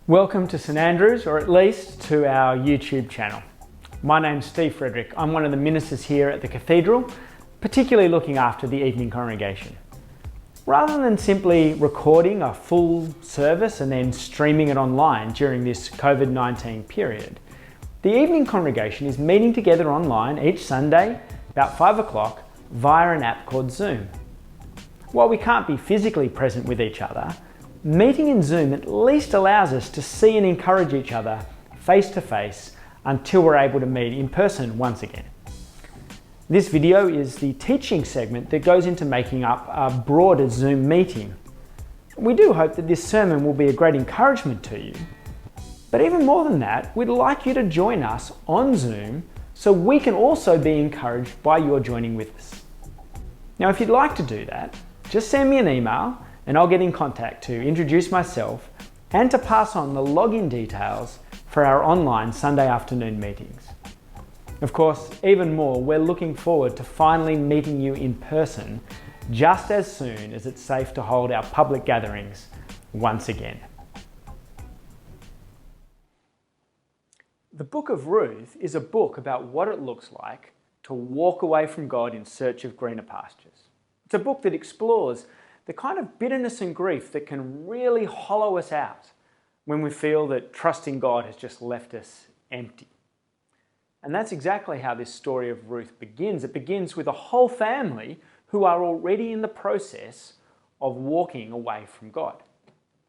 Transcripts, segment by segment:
Welcome to St Andrews, or at least to our YouTube channel. My name's Steve Frederick. I'm one of the ministers here at the Cathedral, particularly looking after the evening congregation. Rather than simply recording a full service and then streaming it online during this COVID-19 period, the evening congregation is meeting together online each Sunday about 5 o'clock via an app called Zoom. While we can't be physically present with each other, meeting in Zoom at least allows us to see and encourage each other face to face until we're able to meet in person once again. This video is the teaching segment that goes into making up a broader Zoom meeting. We do hope that this sermon will be a great encouragement to you, but even more than that, we'd like you to join us on Zoom so we can also be encouraged by your joining with us. Now, if you'd like to do that, just send me an email and I'll get in contact to introduce myself and to pass on the login details for our online Sunday afternoon meetings. Of course, even more, we're looking forward to finally meeting you in person just as soon as it's safe to hold our public gatherings once again. The book of Ruth is a book about what it looks like to walk away from God in search of greener pastures. It's a book that explores the kind of bitterness and grief that can really hollow us out when we feel that trusting God has just left us empty. And that's exactly how this story of Ruth begins. It begins with a whole family who are already in the process of walking away from God.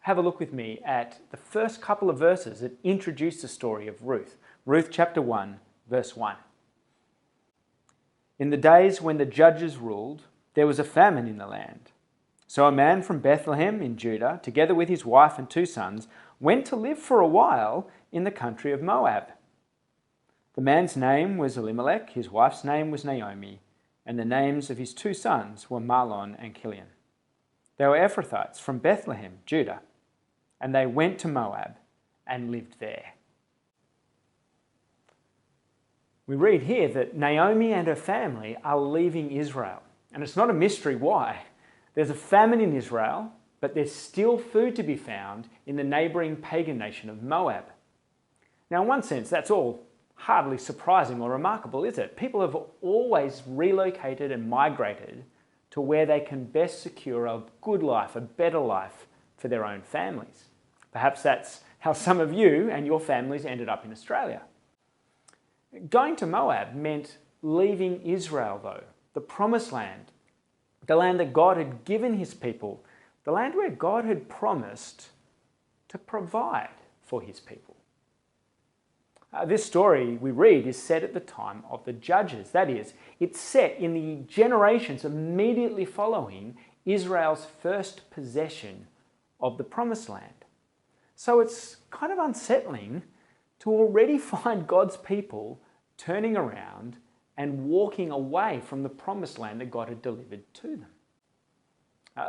Have a look with me at the first couple of verses that introduce the story of Ruth. Ruth chapter 1, verse 1. In the days when the judges ruled, there was a famine in the land. So a man from Bethlehem in Judah, together with his wife and 2 sons, went to live for a while in the country of Moab. The man's name was Elimelech, his wife's name was Naomi, and the names of his 2 sons were Mahlon and Chilion. They were Ephrathites from Bethlehem, Judah, and they went to Moab and lived there. We read here that Naomi and her family are leaving Israel, and it's not a mystery why. There's a famine in Israel, but there's still food to be found in the neighbouring pagan nation of Moab. Now, in one sense, that's all hardly surprising or remarkable, is it? People have always relocated and migrated to where they can best secure a good life, a better life for their own families. Perhaps that's how some of you and your families ended up in Australia. Going to Moab meant leaving Israel, though, the promised land, the land that God had given his people, the land where God had promised to provide for his people. This story we read is set at the time of the judges. That is, it's set in the generations immediately following Israel's first possession of the promised land. So it's kind of unsettling to already find God's people turning around and walking away from the promised land that God had delivered to them.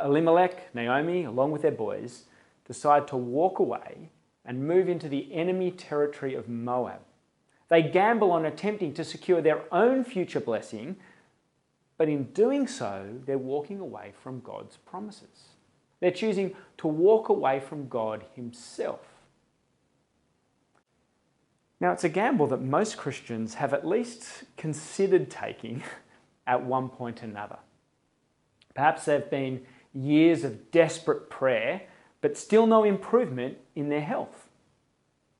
Elimelech, Naomi, along with their boys, decide to walk away and move into the enemy territory of Moab. They gamble on attempting to secure their own future blessing, but in doing so, they're walking away from God's promises. They're choosing to walk away from God himself. Now, it's a gamble that most Christians have at least considered taking at one point or another. Perhaps there have been years of desperate prayer, but still no improvement in their health.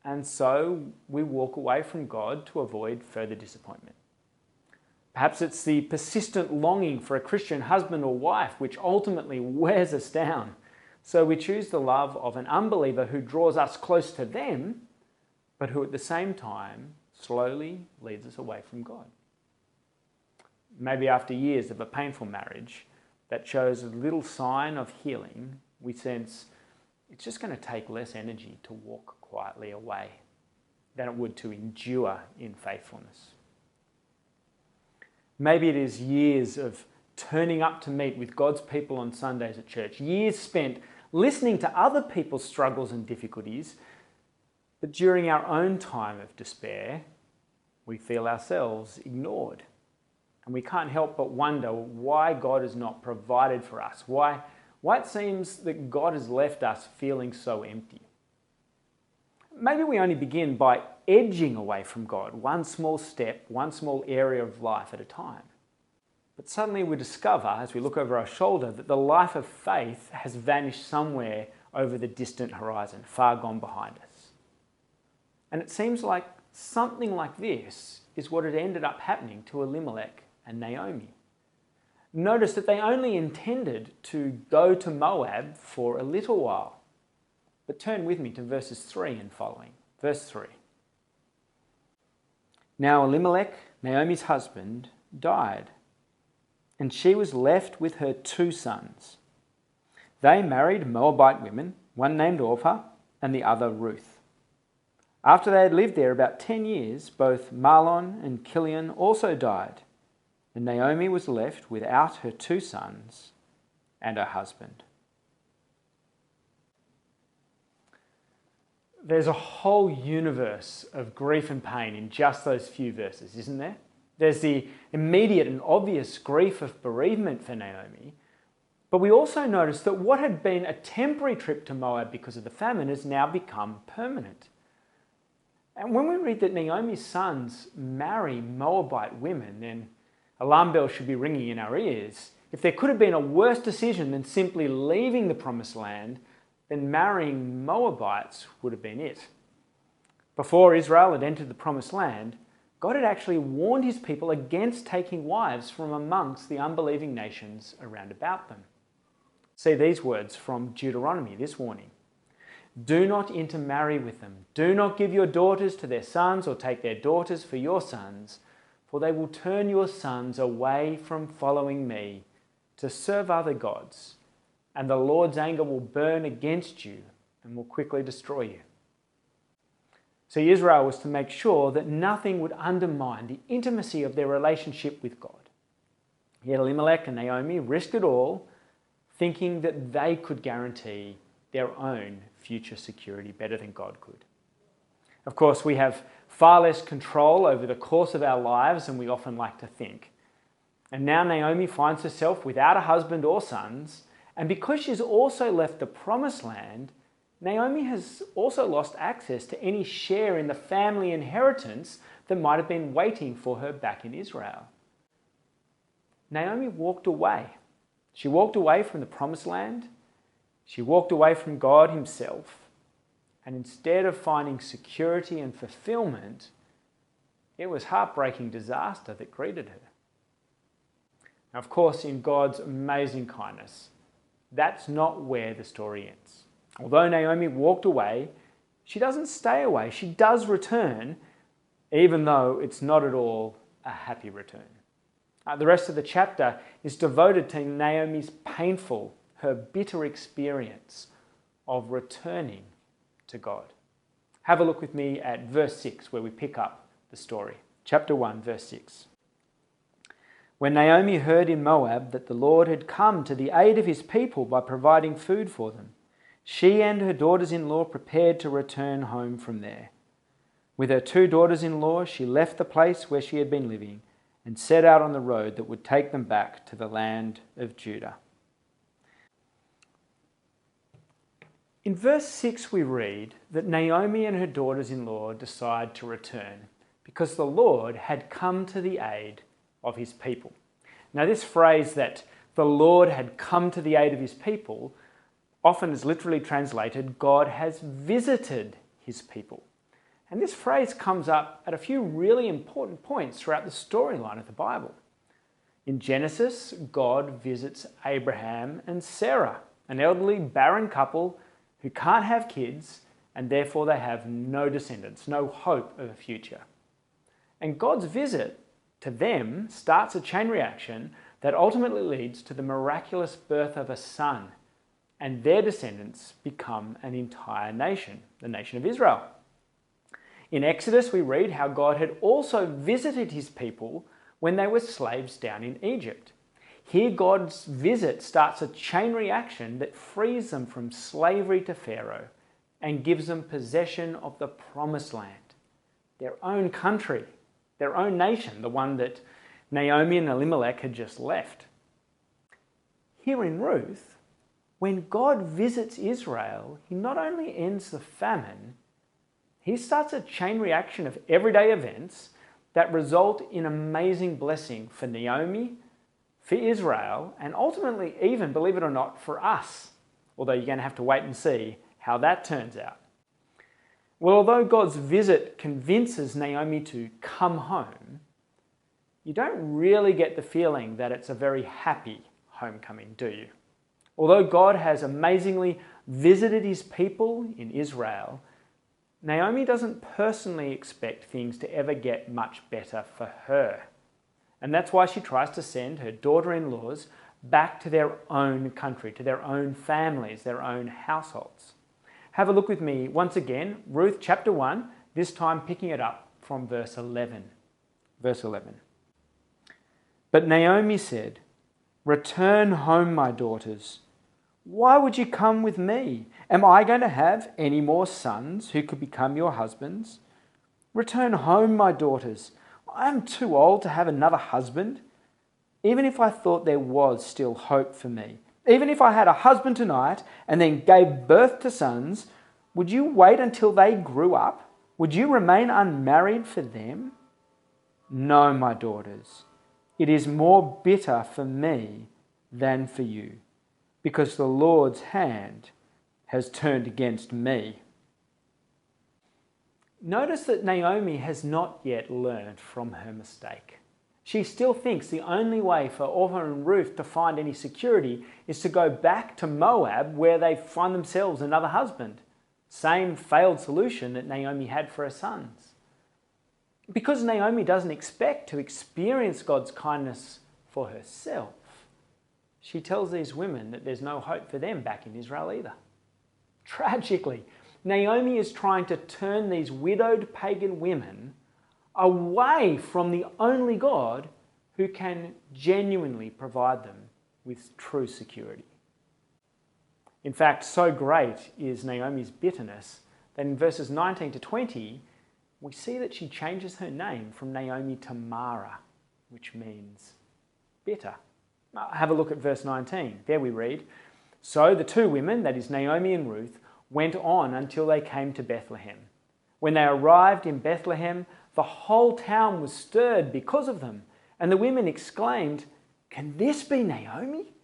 And so we walk away from God to avoid further disappointment. Perhaps it's the persistent longing for a Christian husband or wife which ultimately wears us down. So we choose the love of an unbeliever who draws us close to them, but who at the same time slowly leads us away from God. Maybe after years of a painful marriage that shows a little sign of healing, we sense it's just going to take less energy to walk quietly away than it would to endure in faithfulness. Maybe it is years of turning up to meet with God's people on Sundays at church, years spent listening to other people's struggles and difficulties, but during our own time of despair, we feel ourselves ignored. And we can't help but wonder why God has not provided for us, why it seems that God has left us feeling so empty. maybe we only begin by edging away from God, one small step, one small area of life at a time. But suddenly we discover, as we look over our shoulder, that the life of faith has vanished somewhere over the distant horizon, far gone behind us. And it seems like something like this is what had ended up happening to Elimelech and Naomi. Notice that they only intended to go to Moab for a little while. But turn with me to verses 3 and following. Verse 3. Now Elimelech, Naomi's husband, died, and she was left with her 2 sons. They married Moabite women, one named Orpah and the other Ruth. After they had lived there about 10 years, both Mahlon and Chilion also died, and Naomi was left without her 2 sons and her husband. There's a whole universe of grief and pain in just those few verses, isn't there? There's the immediate and obvious grief of bereavement for Naomi, but we also notice that what had been a temporary trip to Moab because of the famine has now become permanent. And when we read that Naomi's sons marry Moabite women, then alarm bells should be ringing in our ears. If there could have been a worse decision than simply leaving the promised land, then marrying Moabites would have been it. Before Israel had entered the promised land, God had actually warned his people against taking wives from amongst the unbelieving nations around about them. See these words from Deuteronomy, this warning. Do not intermarry with them. Do not give your daughters to their sons or take their daughters for your sons, for they will turn your sons away from following me to serve other gods, and the Lord's anger will burn against you and will quickly destroy you. See, Israel was to make sure that nothing would undermine the intimacy of their relationship with God. Yet Elimelech and Naomi risked it all, thinking that they could guarantee their own future security better than God could. Of course, we have far less control over the course of our lives than we often like to think. And now Naomi finds herself without a husband or sons, and because she's also left the promised land, Naomi has also lost access to any share in the family inheritance that might have been waiting for her back in Israel. Naomi walked away. She walked away from the promised land. She walked away from God himself. And instead of finding security and fulfillment, it was heartbreaking disaster that greeted her. Now, of course, in God's amazing kindness, that's not where the story ends. Although Naomi walked away, she doesn't stay away. She does return, even though it's not at all a happy return. The rest of the chapter is devoted to Naomi's painful, her bitter experience of returning to God. Have a look with me at verse 6, where we pick up the story. Chapter 1, verse 6. When Naomi heard in Moab that the Lord had come to the aid of his people by providing food for them, she and her daughters-in-law prepared to return home from there. With her 2 daughters-in-law, she left the place where she had been living and set out on the road that would take them back to the land of Judah. In verse 6 we read that Naomi and her daughters-in-law decide to return because the Lord had come to the aid of his people. Now this phrase that the Lord had come to the aid of his people often is literally translated, God has visited his people. And this phrase comes up at a few really important points throughout the storyline of the Bible. In Genesis, God visits Abraham and Sarah, an elderly barren couple who can't have kids and therefore they have no descendants, no hope of a future. And God's visit to them starts a chain reaction that ultimately leads to the miraculous birth of a son, and their descendants become an entire nation, the nation of Israel. In Exodus, we read how God had also visited his people when they were slaves down in Egypt. Here, God's visit starts a chain reaction that frees them from slavery to Pharaoh and gives them possession of the promised land, their own country, their own nation, the one that Naomi and Elimelech had just left. Here in Ruth, when God visits Israel, he not only ends the famine, he starts a chain reaction of everyday events that result in amazing blessing for Naomi, for Israel, and ultimately even, believe it or not, for us. Although you're going to have to wait and see how that turns out. Well, although God's visit convinces Naomi to come home, you don't really get the feeling that it's a very happy homecoming, do you? Although God has amazingly visited his people in Israel, Naomi doesn't personally expect things to ever get much better for her. And that's why she tries to send her daughter-in-laws back to their own country, to their own families, their own households. Have a look with me once again, Ruth chapter 1, this time picking it up from verse 11. Verse 11. But Naomi said, "Return home, my daughters. Why would you come with me? Am I going to have any more sons who could become your husbands? Return home, my daughters. I am too old to have another husband. Even if I thought there was still hope for me, even if I had a husband tonight and then gave birth to sons, would you wait until they grew up? Would you remain unmarried for them? No, my daughters. It is more bitter for me than for you, because the Lord's hand has turned against me." Notice that Naomi has not yet learned from her mistake. She still thinks the only way for Orpah and Ruth to find any security is to go back to Moab, where they find themselves another husband. Same failed solution that Naomi had for her sons. Because Naomi doesn't expect to experience God's kindness for herself, she tells these women that there's no hope for them back in Israel either. Tragically, Naomi is trying to turn these widowed pagan women away from the only God who can genuinely provide them with true security. In fact, so great is Naomi's bitterness that in verses 19 to 20, we see that she changes her name from Naomi to Mara, which means bitter. Have a look at verse 19. There we read, "So the two women, that is Naomi and Ruth, went on until they came to Bethlehem. When they arrived in Bethlehem, the whole town was stirred because of them, and the women exclaimed, 'Can this be Naomi?'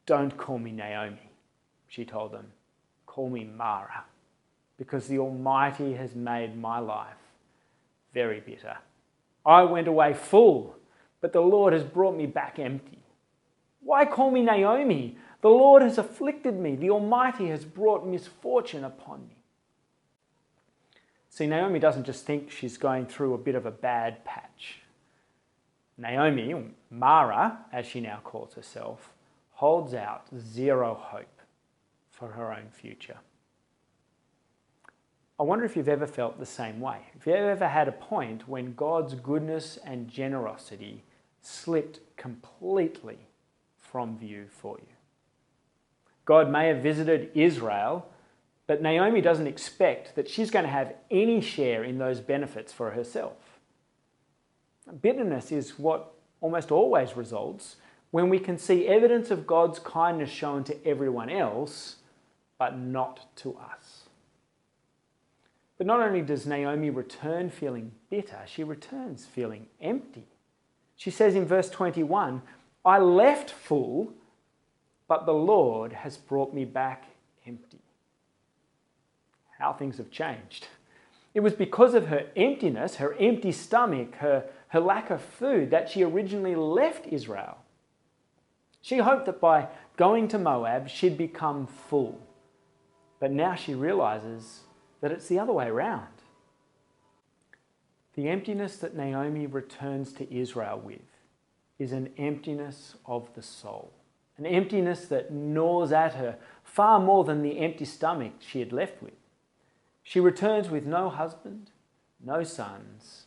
'Don't call me Naomi,' she told them. 'Call me Mara, because the Almighty has made my life very bitter. I went away full, but the Lord has brought me back empty. Why call me Naomi? The Lord has afflicted me. The Almighty has brought misfortune upon me.'" See, Naomi doesn't just think she's going through a bit of a bad patch. Naomi, or Mara, as she now calls herself, holds out zero hope for her own future. I wonder if you've ever felt the same way. If you've ever had a point when God's goodness and generosity slipped completely from view for you. God may have visited Israel, but Naomi doesn't expect that she's going to have any share in those benefits for herself. Bitterness is what almost always results when we can see evidence of God's kindness shown to everyone else, but not to us. But not only does Naomi return feeling bitter, she returns feeling empty. She says in verse 21, "I left full, but the Lord has brought me back empty." How things have changed. It was because of her emptiness, her empty stomach, her lack of food that she originally left Israel. She hoped that by going to Moab, she'd become full. But now she realizes that it's the other way around. The emptiness that Naomi returns to Israel with is an emptiness of the soul, an emptiness that gnaws at her far more than the empty stomach she had left with. She returns with no husband, no sons,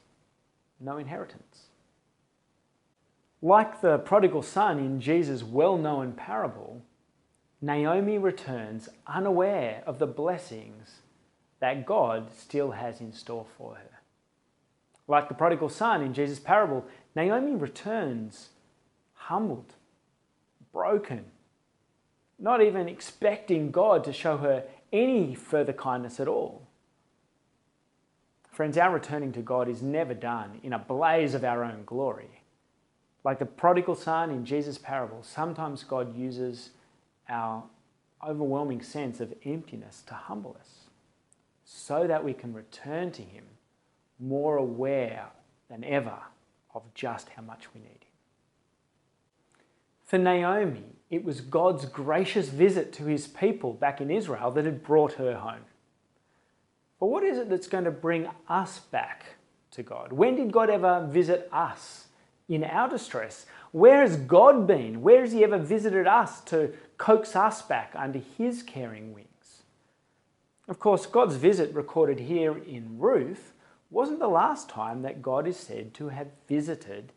no inheritance. Like the prodigal son in Jesus' well-known parable, Naomi returns unaware of the blessings that God still has in store for her. Like the prodigal son in Jesus' parable, Naomi returns humbled, broken, not even expecting God to show her any further kindness at all. Friends, our returning to God is never done in a blaze of our own glory. Like the prodigal son in Jesus' parable, sometimes God uses our overwhelming sense of emptiness to humble us so that we can return to him more aware than ever of just how much we need him. For Naomi, it was God's gracious visit to his people back in Israel that had brought her home. But what is it that's going to bring us back to God? When did God ever visit us in our distress? Where has God been? Where has he ever visited us to coax us back under his caring wings? Of course, God's visit recorded here in Ruth wasn't the last time that God is said to have visited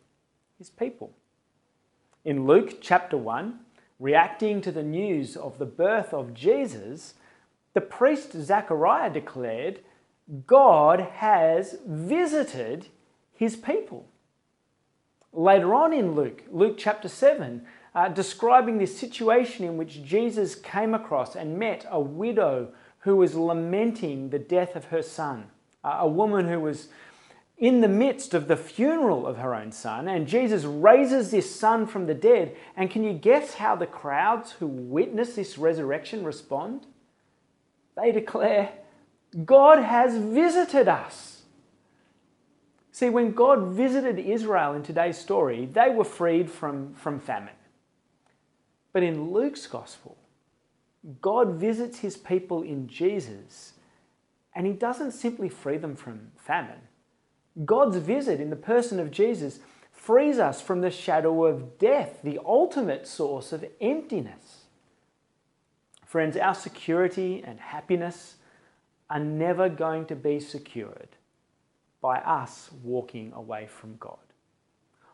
his people. In Luke chapter 1, reacting to the news of the birth of Jesus, the priest Zechariah declared, God has visited his people. Later on in Luke chapter 7, describing this situation in which Jesus came across and met a widow who was lamenting the death of her son, a woman who was in the midst of the funeral of her own son, and Jesus raises this son from the dead. And can you guess how the crowds who witness this resurrection respond? They declare, God has visited us. See, when God visited Israel in today's story, they were freed from famine. But in Luke's gospel, God visits his people in Jesus, and he doesn't simply free them from famine. God's visit in the person of Jesus frees us from the shadow of death, the ultimate source of emptiness. Friends, our security and happiness are never going to be secured by us walking away from God.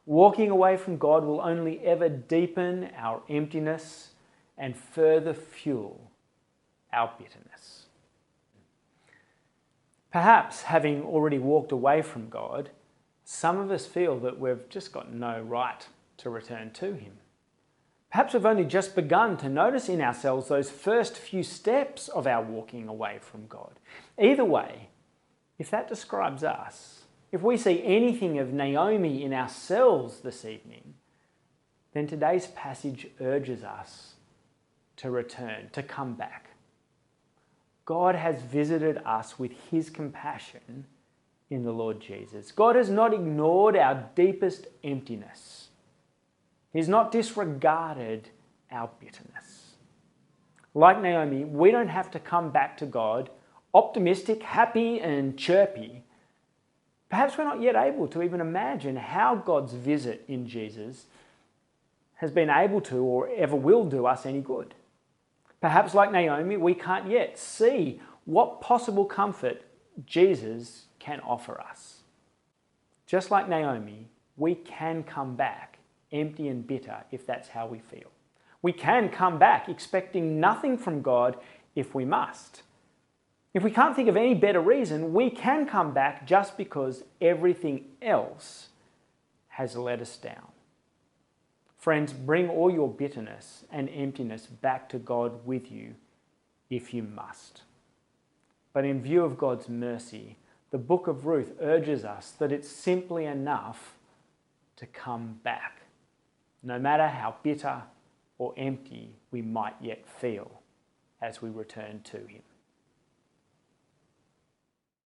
Walking away from God will only ever deepen our emptiness and further fuel our bitterness. Perhaps, having already walked away from God, some of us feel that we've just got no right to return to him. Perhaps we've only just begun to notice in ourselves those first few steps of our walking away from God. Either way, if that describes us, if we see anything of Naomi in ourselves this evening, then today's passage urges us to return, to come back. God has visited us with his compassion in the Lord Jesus. God has not ignored our deepest emptiness. He's not disregarded our bitterness. Like Naomi, we don't have to come back to God optimistic, happy, and chirpy. Perhaps we're not yet able to even imagine how God's visit in Jesus has been able to or ever will do us any good. Perhaps like Naomi, we can't yet see what possible comfort Jesus can offer us. Just like Naomi, we can come back empty and bitter if that's how we feel. We can come back expecting nothing from God if we must. If we can't think of any better reason, we can come back just because everything else has let us down. Friends, bring all your bitterness and emptiness back to God with you if you must. But in view of God's mercy, the book of Ruth urges us that it's simply enough to come back, no matter how bitter or empty we might yet feel as we return to him.